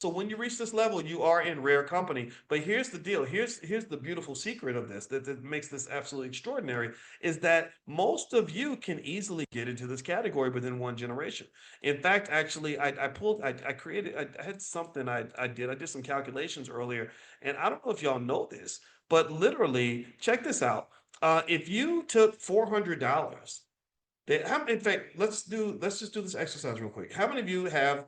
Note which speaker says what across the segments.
Speaker 1: So when you reach this level, you are in rare company. But here's the deal. Here's the beautiful secret of this that makes this absolutely extraordinary is that most of you can easily get into this category within one generation. In fact, actually, I created, I had something I did some calculations earlier, and I don't know if y'all know this, but literally, check this out. If you took $400, in fact, let's just do this exercise real quick. How many of you have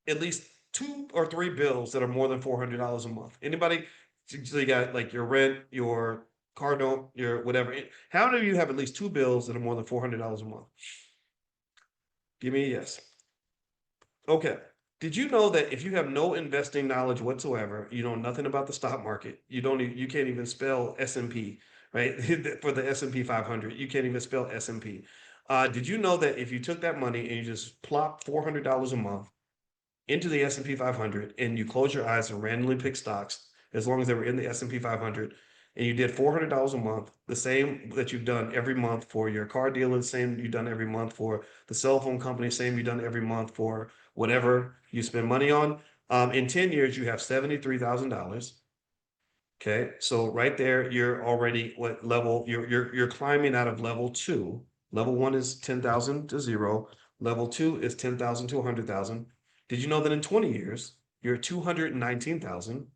Speaker 1: at least two or three bills that are more than $400 a month? Anybody? So you got like your rent, your car note, your whatever. How many of you have at least two bills that are more than $400 a month? Give me a yes. Okay. Did you know that if you have no investing knowledge whatsoever, you know nothing about the stock market, you can't even spell S&P, right? For the S&P 500, you can't even spell S&P. Did you know that if you took that money and you just plop $400 a month into the S&P 500 and you close your eyes and randomly pick stocks as long as they were in the S&P 500 and you did $400 a month, the same that you've done every month for your car dealer, the same you've done every month for the cell phone company, same you've done every month for whatever you spend money on. In 10 years, you have $73,000. Okay, so right there, you're already what level you're climbing out of level two. Level one is 10,000 to zero. Level two is 10,000 to 100,000. Did you know that in 20 years, you're at 219,000?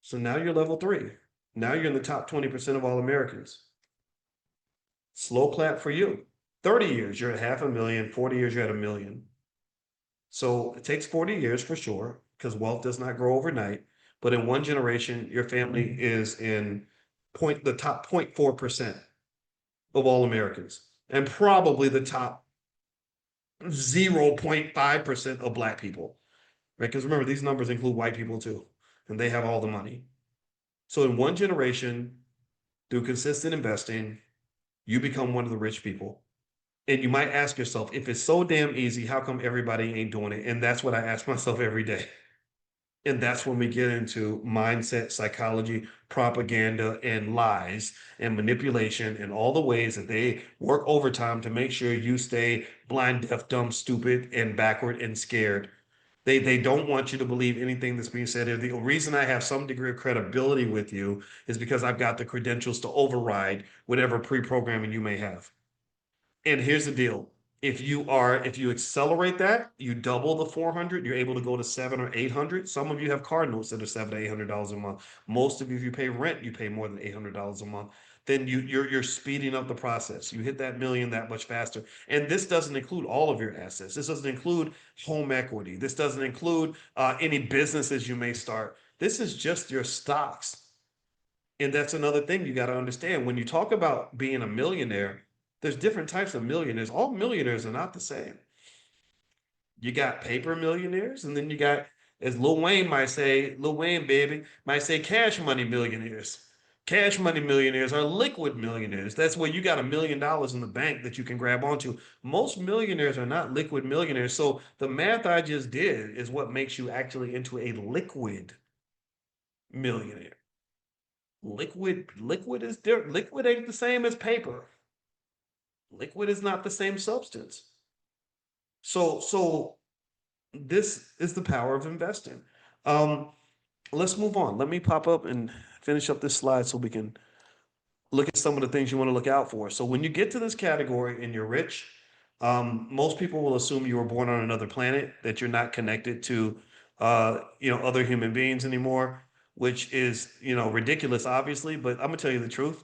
Speaker 1: So now you're level three. Now you're in the top 20% of all Americans. Slow clap for you. 30 years, you're at half a million. 40 years, you're at a million. So it takes 40 years for sure, because wealth does not grow overnight. But in one generation, your family is in the top 0.4% of all Americans, and probably the top 0.5% of Black people, right? Because remember, these numbers include white people too, and they have all the money. So in one generation, through consistent investing, you become one of the rich people. And you might ask yourself, if it's so damn easy, how come everybody ain't doing it? And that's what I ask myself every day. And that's when we get into mindset, psychology, propaganda, and lies and manipulation and all the ways that they work overtime to make sure you stay blind, deaf, dumb, stupid, and backward and scared. They don't want you to believe anything that's being said. The reason I have some degree of credibility with you is because I've got the credentials to override whatever pre-programming you may have. And here's the deal. If you accelerate that, you double the 400, you're able to go to 700 or 800. Some of you have car notes that are $700 to $800 a month. Most of you, if you pay rent, you pay more than $800 a month. Then you're speeding up the process. You hit that million that much faster. And this doesn't include all of your assets. This doesn't include home equity. This doesn't include any businesses you may start. This is just your stocks. And that's another thing you got to understand. When you talk about being a millionaire, there's different types of millionaires. All millionaires are not the same. You got paper millionaires, and then you got, as Lil Wayne might say, Lil Wayne baby might say, cash money millionaires. Cash money millionaires are liquid millionaires. That's where you got $1 million in the bank that you can grab onto. Most millionaires are not liquid millionaires. So the math I just did is what makes you actually into a liquid millionaire. Liquid is different. Liquid ain't the same as paper. Liquid is not the same substance. So this is the power of investing. Um, let's move on. Let me pop up and finish up this slide so we can look at some of the things you want to look out for. So when you get to this category and you're rich, most people will assume you were born on another planet, that you're not connected to other human beings anymore, which is ridiculous, obviously. But I'm gonna tell you the truth.